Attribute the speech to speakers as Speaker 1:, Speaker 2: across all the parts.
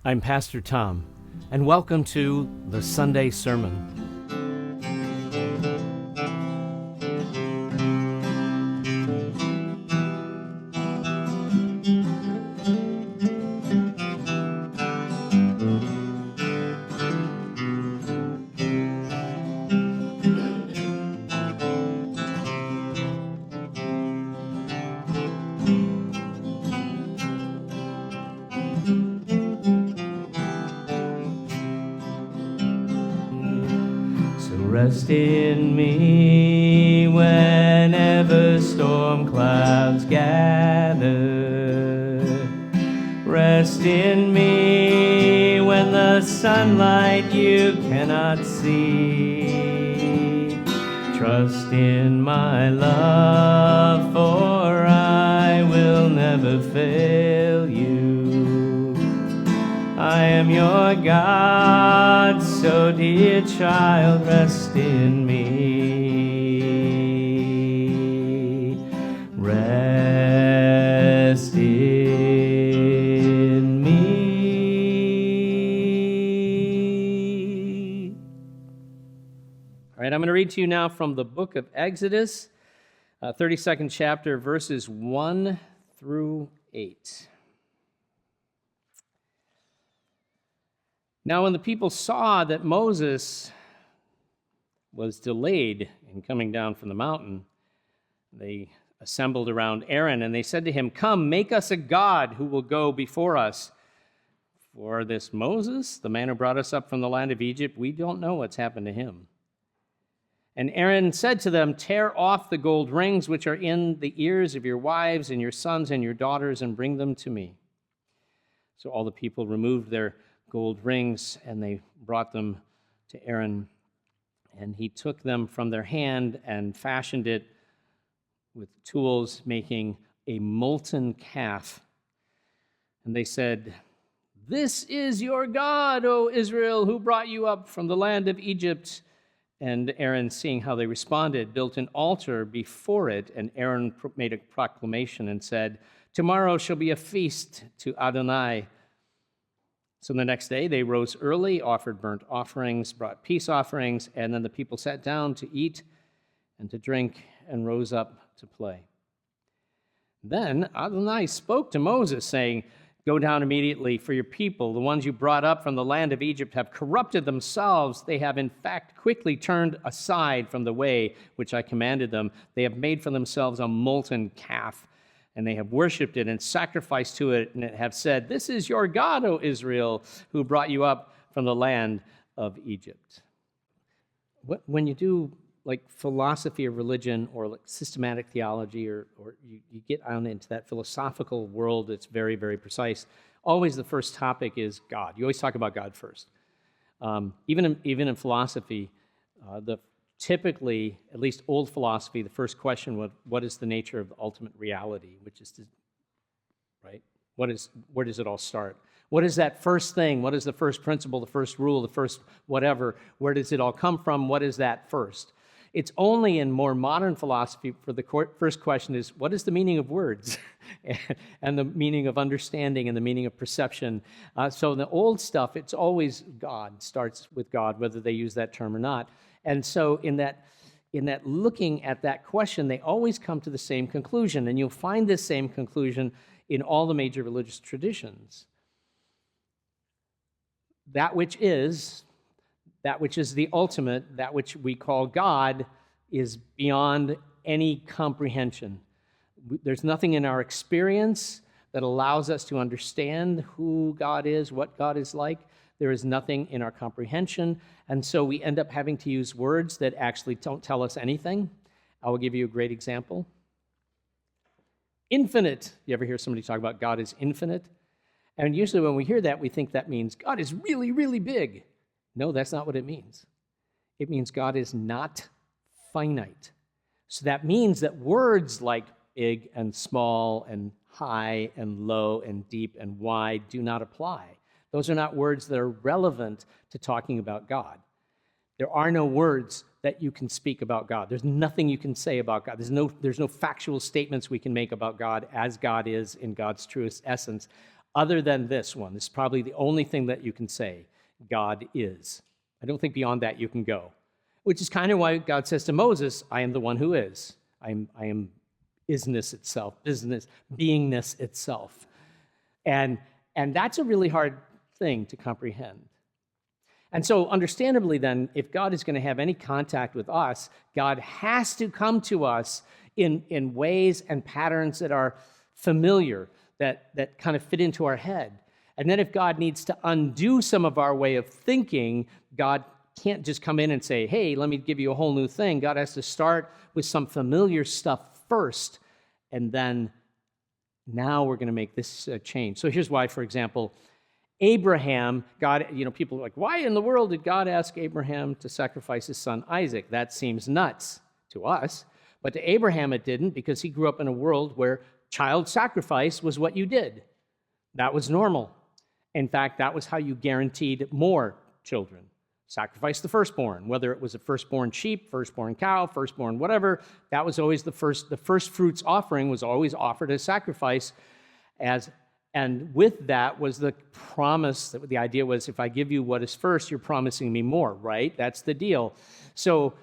Speaker 1: I'm Pastor Tom, and welcome to the Sunday Sermon. Rest in me whenever storm clouds gather. Rest in me when the sunlight you cannot see. Trust in my love, for I will never fail you. I am your God, so dear child, rest in me. Rest in me. All right, I'm going to read to you now from the book of Exodus, 32nd chapter, verses 1 through 8. Now, when the people saw that Moses was delayed in coming down from the mountain, they assembled around Aaron, and they said to him, "Come, make us a god who will go before us. For this Moses, the man who brought us up from the land of Egypt, we don't know what's happened to him." And Aaron said to them, "Tear off the gold rings which are in the ears of your wives and your sons and your daughters, and bring them to me." So all the people removed their gold rings, and they brought them to Aaron, and he took them from their hand and fashioned it with tools, making a molten calf. And they said, "This is your God, O Israel, who brought you up from the land of Egypt." And Aaron, seeing how they responded, built an altar before it, and Aaron made a proclamation and said, "Tomorrow shall be a feast to Adonai." So the next day they rose early, offered burnt offerings, brought peace offerings, and then the people sat down to eat and to drink and rose up to play. Then Adonai spoke to Moses, saying, "Go down immediately, for your people, the ones you brought up from the land of Egypt, have corrupted themselves. They have in fact quickly turned aside from the way which I commanded them. They have made for themselves a molten calf, and they have worshipped it and sacrificed to it, and have said, 'This is your God, O Israel, who brought you up from the land of Egypt.'" When you do like philosophy of religion or like systematic theology, or you get on into that philosophical world that's very, very precise, always the first topic is God. You always talk about God first. Even in philosophy, typically, at least old philosophy, the first question was, what is the nature of the ultimate reality, which is, right? Where does it all start? What is that first thing? What is the first principle, the first rule, the first whatever? Where does it all come from? What is that first? It's only in more modern philosophy for the first question is, what is the meaning of words? And the meaning of understanding and the meaning of perception. So in the old stuff, it's always God, starts with God, whether they use that term or not. And so in that looking at that question, they always come to the same conclusion. And you'll find this same conclusion in all the major religious traditions. That which is the ultimate, that which we call God, is beyond any comprehension. There's nothing in our experience that allows us to understand who God is, what God is like. There is nothing in our comprehension, and so we end up having to use words that actually don't tell us anything. I will give you a great example. Infinite. You ever hear somebody talk about God is infinite? And usually when we hear that, we think that means God is really, really big. No, that's not what it means. It means God is not finite. So that means that words like big and small and high and low and deep and wide do not apply. Those are not words that are relevant to talking about God. There are no words that you can speak about God. There's nothing you can say about God. There's no factual statements we can make about God as God is in God's truest essence, other than this one. This is probably the only thing that you can say, God is. I don't think beyond that you can go, which is kind of why God says to Moses, I am the one who is. I am isness itself, business, beingness itself. And that's a really hard thing to comprehend. And so understandably then, if God is going to have any contact with us, God has to come to us in ways and patterns that are familiar, that kind of fit into our head. And then if God needs to undo some of our way of thinking, God can't just come in and say, hey, let me give you a whole new thing. God has to start with some familiar stuff first, and then now we're going to make this change. So here's why, for example, Abraham, God, people are like, why in the world did God ask Abraham to sacrifice his son Isaac? That seems nuts to us. But to Abraham it didn't, because he grew up in a world where child sacrifice was what you did. That was normal. In fact, that was how you guaranteed more children. Sacrifice the firstborn, whether it was a firstborn sheep, firstborn cow, firstborn whatever. That was always the first fruits offering was always offered as sacrifice. And with that was the promise, that the idea was, if I give you what is first, you're promising me more, right? That's the deal. So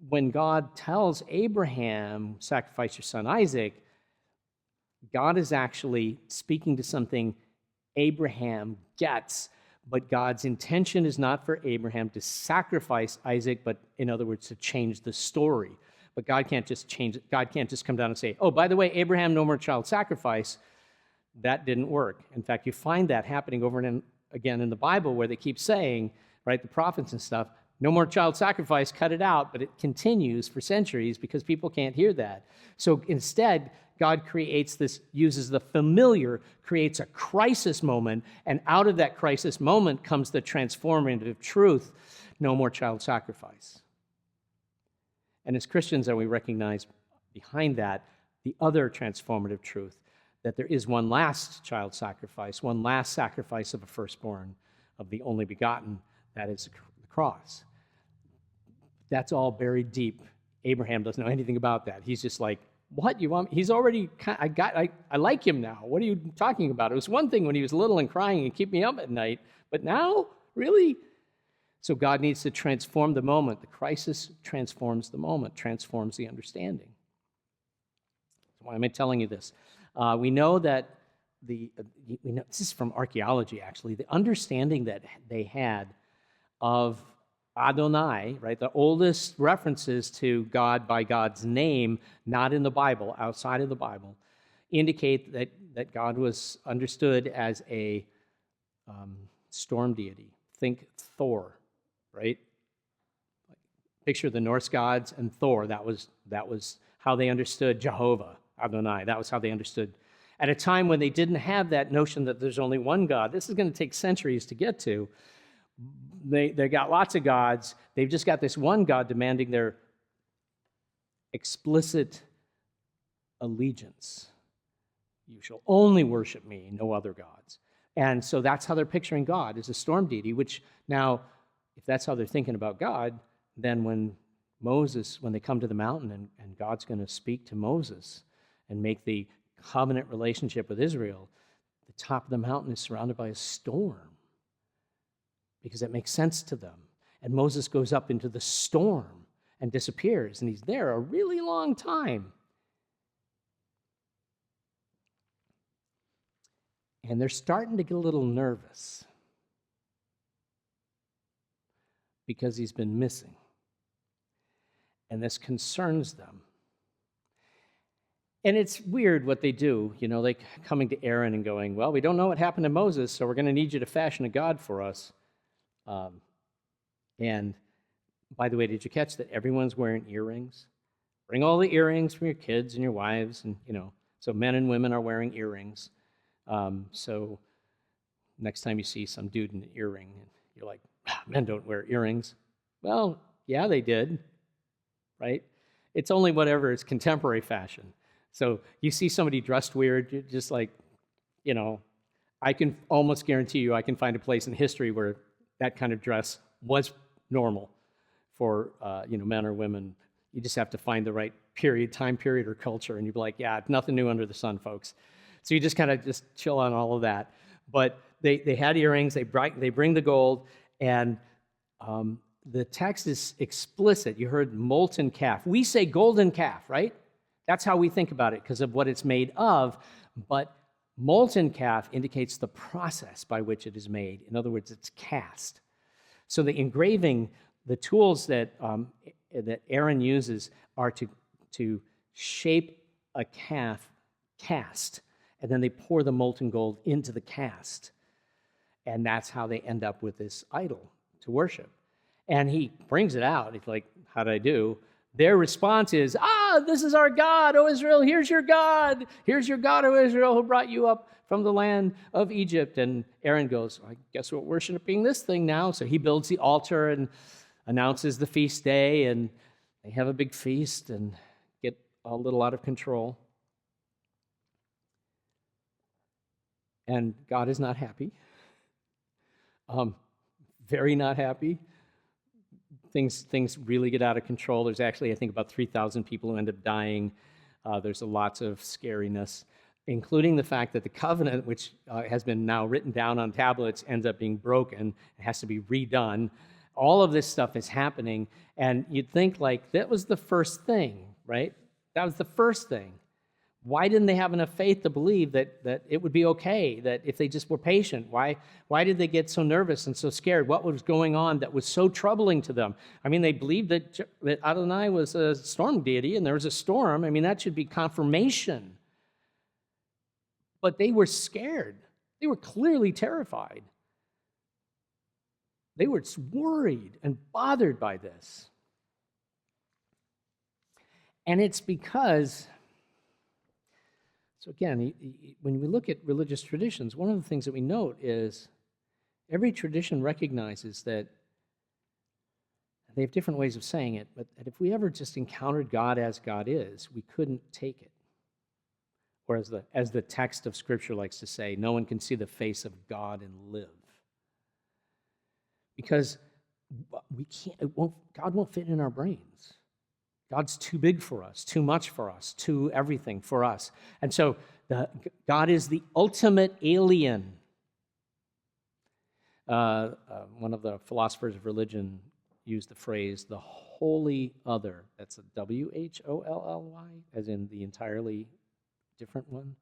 Speaker 1: when God tells Abraham, sacrifice your son Isaac, God is actually speaking to something Abraham gets, but God's intention is not for Abraham to sacrifice Isaac, but in other words, to change the story. But God can't just change it. God can't just come down and say, oh, by the way, Abraham, no more child sacrifice. That didn't work. In fact, you find that happening over and again in the Bible, where they keep saying, right, the prophets and stuff, no more child sacrifice, cut it out, but it continues for centuries because people can't hear that. So instead, God creates this, uses the familiar, creates a crisis moment, and out of that crisis moment comes the transformative truth, no more child sacrifice. And as Christians, we recognize behind that the other transformative truth, that there is one last child sacrifice, one last sacrifice of a firstborn, of the only begotten, that is the cross. That's all buried deep. Abraham doesn't know anything about that. He's just like, what, you want me? He's already, I like him now. What are you talking about? It was one thing when he was little and crying and keep me up at night, but now, really? So God needs to transform the moment. The crisis transforms the moment, transforms the understanding. So why am I telling you this? We know that this is from archaeology, actually, the understanding that they had of Adonai, right, the oldest references to God by God's name, not in the Bible, outside of the Bible, indicate that God was understood as a storm deity. Think Thor, right? Picture the Norse gods and Thor. That was how they understood Jehovah, Adonai. That was how they understood. At a time when they didn't have that notion that there's only one God, this is going to take centuries to get to. They got lots of gods. They've just got this one God demanding their explicit allegiance. You shall only worship me, no other gods. And so that's how they're picturing God, as a storm deity, which now, if that's how they're thinking about God, then when they come to the mountain and God's going to speak to Moses and make the covenant relationship with Israel, the top of the mountain is surrounded by a storm, because it makes sense to them. And Moses goes up into the storm and disappears, and he's there a really long time. And they're starting to get a little nervous because he's been missing. And this concerns them. And it's weird what they do, like coming to Aaron and going, well, we don't know what happened to Moses, so we're going to need you to fashion a god for us. And by the way, did you catch that everyone's wearing earrings? Bring all the earrings from your kids and your wives, and so men and women are wearing earrings. So next time you see some dude in an earring, you're like, men don't wear earrings. Well, yeah, they did, right? It's only whatever is contemporary fashion. So you see somebody dressed weird, you're just like, I can almost guarantee you I can find a place in history where that kind of dress was normal for men or women. You just have to find the right time period, or culture, and you'd be like, yeah, nothing new under the sun, folks. So you just kind of just chill on all of that. But they had earrings, they bring the gold, and the text is explicit. You heard molten calf. We say golden calf, right? That's how we think about it because of what it's made of. But molten calf indicates the process by which it is made. In other words, it's cast. So the engraving, the tools that Aaron uses are to shape a calf cast, and then they pour the molten gold into the cast. And that's how they end up with this idol to worship. And he brings it out. He's like, how did I do? Their response is, this is our God, O Israel. Here's your God. Here's your God, O Israel, who brought you up from the land of Egypt. And Aaron goes, I guess we're worshiping this thing now. So he builds the altar and announces the feast day. And they have a big feast and get a little out of control. And God is not happy. Very not happy. Things really get out of control. There's actually, I think, about 3,000 people who end up dying. There's lots of scariness, including the fact that the covenant, which has been now written down on tablets, ends up being broken. It has to be redone. All of this stuff is happening, and you'd think, like, that was the first thing, right? That was the first thing. Why didn't they have enough faith to believe that it would be okay, that if they just were patient? Why did they get so nervous and so scared? What was going on that was so troubling to them? I mean, they believed that Adonai was a storm deity and there was a storm. I mean, that should be confirmation. But they were scared. They were clearly terrified. They were worried and bothered by this. And it's because... So again, when we look at religious traditions, one of the things that we note is every tradition recognizes that they have different ways of saying it, but that if we ever just encountered God as God is, we couldn't take it. Or as the text of Scripture likes to say, no one can see the face of God and live. Because we can't, God won't fit in our brains. God's too big for us, too much for us, too everything for us. And so God is the ultimate alien. One of the philosophers of religion used the phrase, the wholly other. That's a W-H-O-L-L-Y, as in the entirely different one.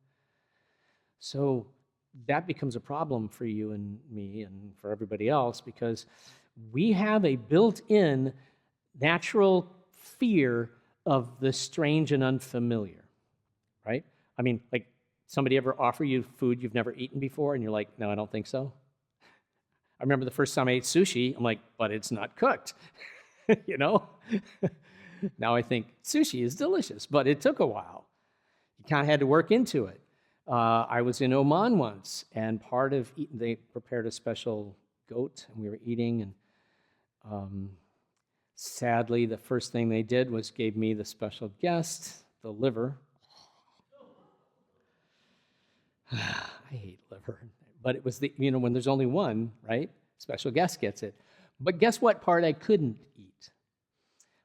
Speaker 1: So that becomes a problem for you and me and for everybody else because we have a built-in natural fear of the strange and unfamiliar, right? I mean, like, somebody ever offer you food you've never eaten before, and you're like, no, I don't think so? I remember the first time I ate sushi, I'm like, but it's not cooked, you know? Now I think sushi is delicious, but it took a while. You kind of had to work into it. I was in Oman once, and part of eating, they prepared a special goat, and we were eating, and sadly, the first thing they did was gave me the special guest, the liver. I hate liver. But it was when there's only one, right? Special guest gets it. But guess what part I couldn't eat?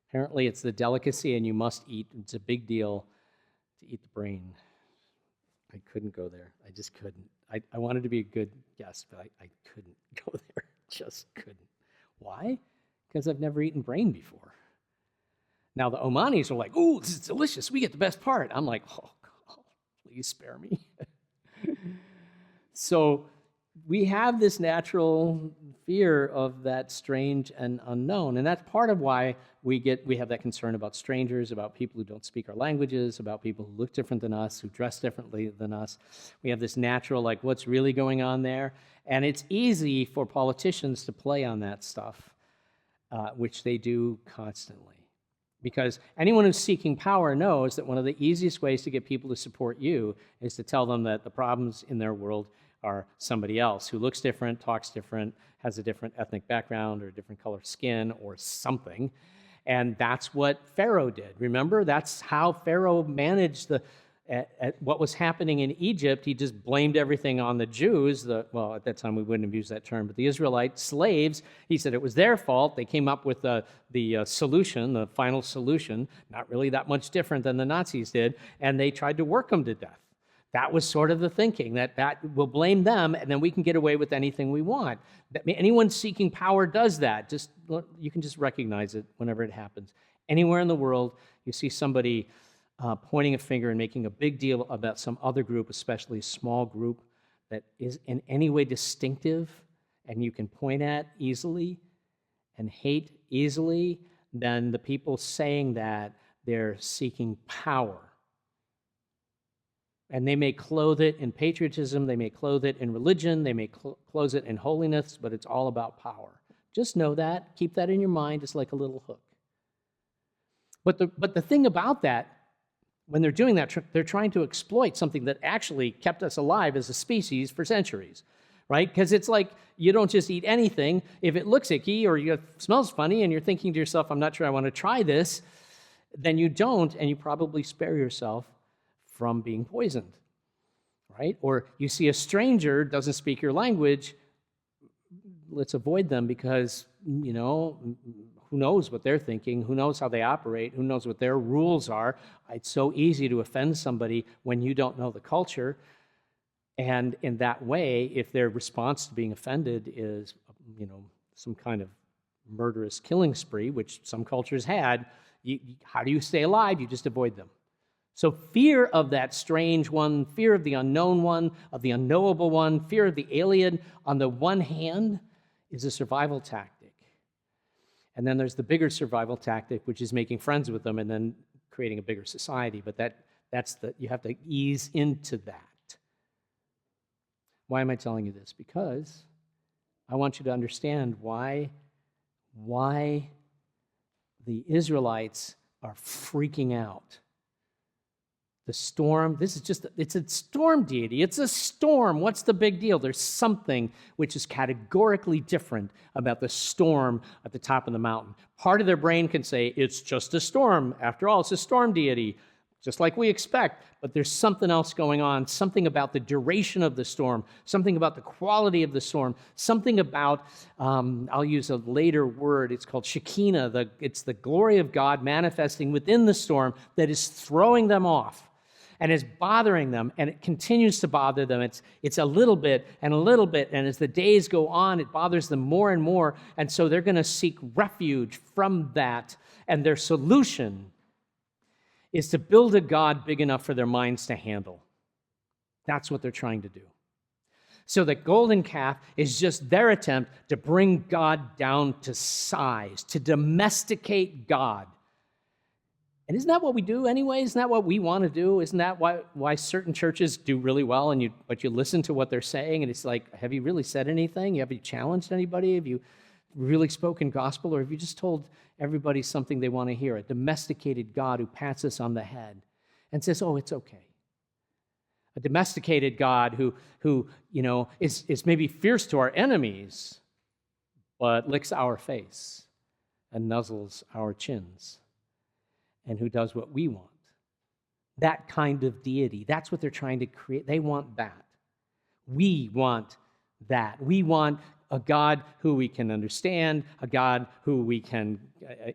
Speaker 1: Apparently, it's the delicacy and you must eat. It's a big deal to eat the brain. I couldn't go there. I just couldn't. I wanted to be a good guest, but I couldn't go there. Just couldn't. Why? Because I've never eaten brain before. Now, the Omanis are like, ooh, this is delicious. We get the best part. I'm like, oh, God, please spare me. So we have this natural fear of that strange and unknown. And that's part of why we have that concern about strangers, about people who don't speak our languages, about people who look different than us, who dress differently than us. We have this natural, like, what's really going on there? And it's easy for politicians to play on that stuff. Which they do constantly. Because anyone who's seeking power knows that one of the easiest ways to get people to support you is to tell them that the problems in their world are somebody else who looks different, talks different, has a different ethnic background or a different color skin or something. And that's what Pharaoh did. Remember, that's how Pharaoh managed at what was happening in Egypt. He just blamed everything on the Jews. Well, at that time we wouldn't have used that term, but the Israelite slaves, he said it was their fault. They came up with the solution, the final solution, not really that much different than the Nazis did, and they tried to work them to death. That was sort of the thinking, that we'll blame them, and then we can get away with anything we want. Anyone seeking power does that. You can just recognize it whenever it happens. Anywhere in the world, you see somebody pointing a finger and making a big deal about some other group, especially a small group that is in any way distinctive and you can point at easily and hate easily, then the people saying that, they're seeking power. And they may clothe it in patriotism, they may clothe it in religion, they may clothe it in holiness, but it's all about power. Just know that. Keep that in your mind. It's like a little hook. But the thing about that, when they're doing that, they're trying to exploit something that actually kept us alive as a species for centuries, right? Because it's like you don't just eat anything. If it looks icky or it smells funny and you're thinking to yourself, I'm not sure I want to try this, then you don't, and you probably spare yourself from being poisoned, right? Or you see a stranger doesn't speak your language, let's avoid them because, who knows what they're thinking, who knows how they operate, who knows what their rules are. It's so easy to offend somebody when you don't know the culture. And in that way, if their response to being offended is, some kind of murderous killing spree, which some cultures had, how do you stay alive? You just avoid them. So fear of that strange one, fear of the unknown one, of the unknowable one, fear of the alien, on the one hand, is a survival tactic. And then there's the bigger survival tactic, which is making friends with them and then creating a bigger society. But you have to ease into that. Why am I telling you this? Because I want you to understand why the Israelites are freaking out. The storm, it's a storm deity. It's a storm. What's the big deal? There's something which is categorically different about the storm at the top of the mountain. Part of their brain can say, it's just a storm. After all, it's a storm deity, just like we expect. But there's something else going on, something about the duration of the storm, something about the quality of the storm, something about, I'll use a later word, it's called Shekinah. It's the glory of God manifesting within the storm that is throwing them off and is bothering them, and it continues to bother them. It's a little bit, and as the days go on, it bothers them more and more, and so they're going to seek refuge from that, and their solution is to build a God big enough for their minds to handle. That's what they're trying to do. So the golden calf is just their attempt to bring God down to size, to domesticate God. And isn't that what we do anyway? Isn't that what we want to do? Isn't that why certain churches do really well, but you listen to what they're saying, and it's like, have you really said anything? Have you challenged anybody? Have you really spoken gospel, or have you just told everybody something they want to hear? A domesticated God who pats us on the head and says, oh, it's okay. A domesticated God who is maybe fierce to our enemies, but licks our face and nuzzles our chins, and who does what we want. That kind of deity, that's what they're trying to create. They want that. We want that. We want a God who we can understand, a God who we can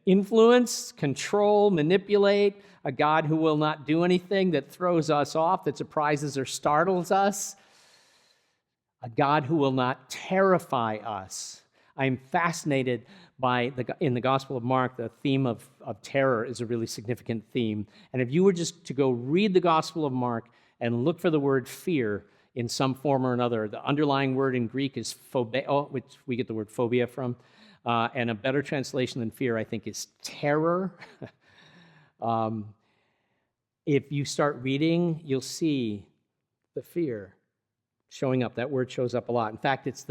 Speaker 1: influence, control, manipulate, a God who will not do anything that throws us off, that surprises or startles us, a God who will not terrify us. I'm fascinated by, in the Gospel of Mark, the theme of terror is a really significant theme. And if you were just to go read the Gospel of Mark and look for the word fear in some form or another, the underlying word in Greek is phobeo, which we get the word phobia from, and a better translation than fear, I think, is terror. If you start reading, you'll see the fear showing up. That word shows up a lot. In fact, it's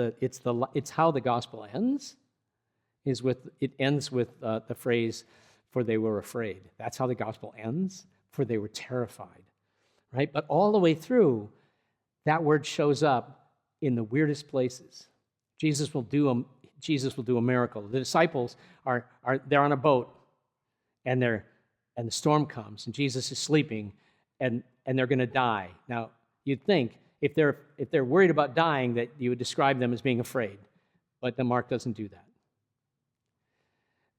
Speaker 1: how the gospel ends. It ends with the phrase, "For they were afraid." That's how the gospel ends. For they were terrified, right? But all the way through, that word shows up in the weirdest places. Jesus will do a miracle. The disciples they're on a boat, and the storm comes, and Jesus is sleeping, and they're going to die. Now, you'd think if they're worried about dying, that you would describe them as being afraid, but the Mark doesn't do that.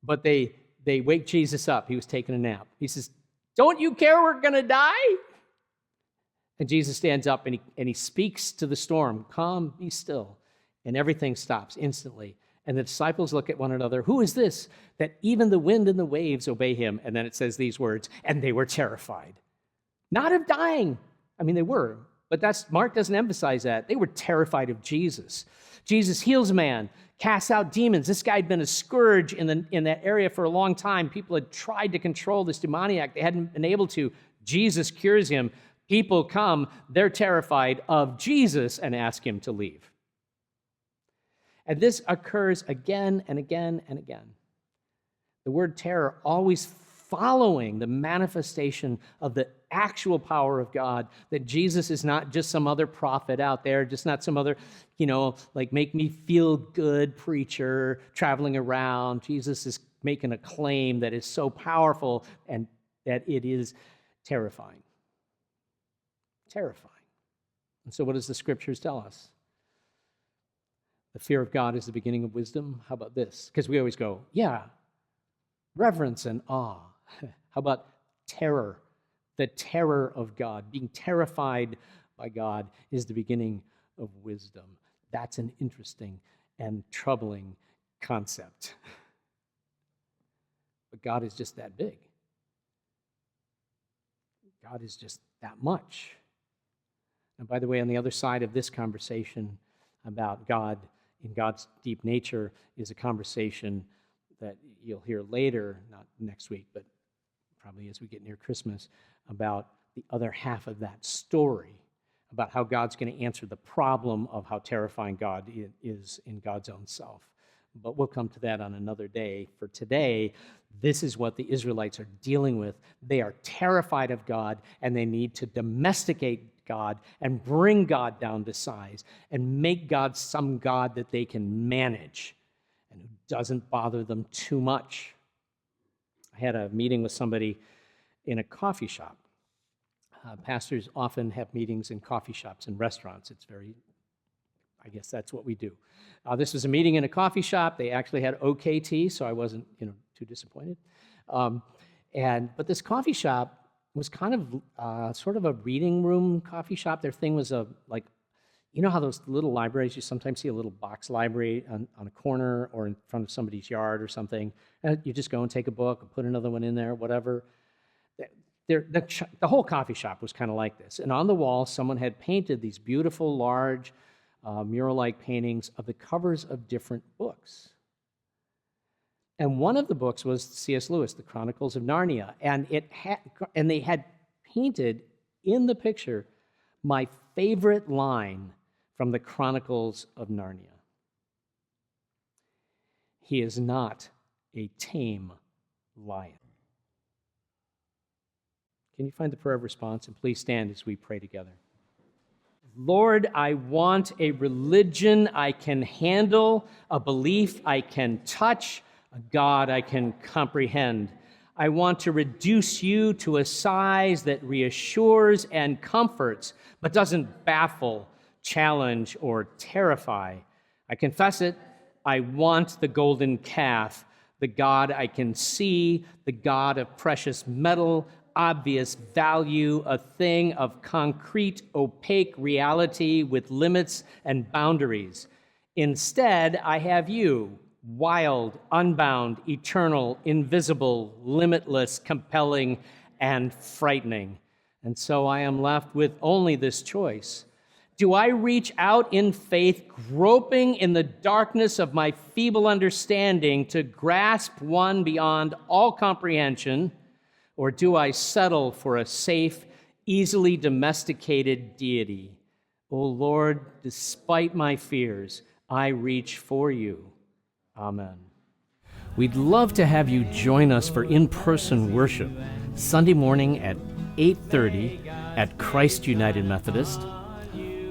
Speaker 1: But they wake Jesus up. He was taking a nap. He says, "Don't you care we're going to die?" And Jesus stands up and he speaks to the storm, calm, be still. And everything stops instantly. And the disciples look at one another, who is this that even the wind and the waves obey him? And then it says these words, and they were terrified. Not of dying. I mean, they were, but Mark doesn't emphasize that. They were terrified of Jesus. Jesus heals a man, casts out demons. This guy had been a scourge in that area for a long time. People had tried to control this demoniac. They hadn't been able to. Jesus cures him. People come, they're terrified of Jesus and ask him to leave. And this occurs again and again and again. The word terror always following the manifestation of the actual power of God, that Jesus is not just some other prophet out there, just not some other, like make me feel good preacher traveling around. Jesus is making a claim that is so powerful and that it is terrifying. Terrifying. And so what does the scriptures tell us? The fear of God is the beginning of wisdom. How about this? Because we always go, yeah, reverence and awe. How about terror? The terror of God. Being terrified by God is the beginning of wisdom. That's an interesting and troubling concept. But God is just that big. God is just that much. And by the way, on the other side of this conversation about God and God's deep nature is a conversation that you'll hear later, not next week, but probably as we get near Christmas, about the other half of that story, about how God's going to answer the problem of how terrifying God is in God's own self. But we'll come to that on another day. For today, this is what the Israelites are dealing with. They are terrified of God, and they need to domesticate God and bring God down to size and make God some God that they can manage and who doesn't bother them too much. I had a meeting with somebody in a coffee shop. Pastors often have meetings in coffee shops and restaurants. I guess that's what we do. This was a meeting in a coffee shop. They actually had OK tea, so I wasn't, too disappointed. But this coffee shop was kind of sort of a reading room coffee shop. Their thing was how those little libraries, you sometimes see a little box library on a corner or in front of somebody's yard or something. And you just go and take a book and put another one in there, whatever. The whole coffee shop was kind of like this. And on the wall, someone had painted these beautiful, large, mural-like paintings of the covers of different books. And one of the books was C.S. Lewis, The Chronicles of Narnia. And they had painted in the picture my favorite line from the Chronicles of Narnia. He is not a tame lion. Can you find the prayer of response? And please stand as we pray together. Lord, I want a religion I can handle, a belief I can touch, a God I can comprehend. I want to reduce you to a size that reassures and comforts, but doesn't baffle, challenge, or terrify. I confess it, I want the golden calf, the God I can see, the God of precious metal, obvious value, a thing of concrete, opaque reality with limits and boundaries. Instead, I have you, wild, unbound, eternal, invisible, limitless, compelling, and frightening. And so I am left with only this choice. Do I reach out in faith, groping in the darkness of my feeble understanding to grasp one beyond all comprehension, or do I settle for a safe, easily domesticated deity? O Lord, despite my fears, I reach for you. Amen. We'd love to have you join us for in-person worship Sunday morning at 8:30 at Christ United Methodist,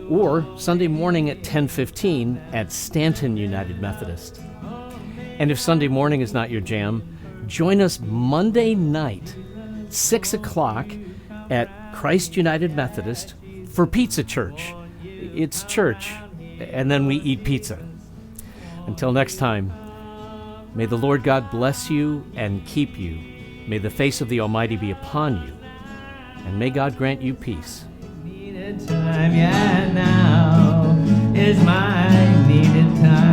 Speaker 1: or Sunday morning at 10:15 at Stanton United Methodist. And if Sunday morning is not your jam, join us Monday night, 6 o'clock at Christ United Methodist for Pizza Church. It's church, and then we eat pizza. Until next time, may the Lord God bless you and keep you. May the face of the Almighty be upon you, and may God grant you peace. needed time, yeah, now is my needed time.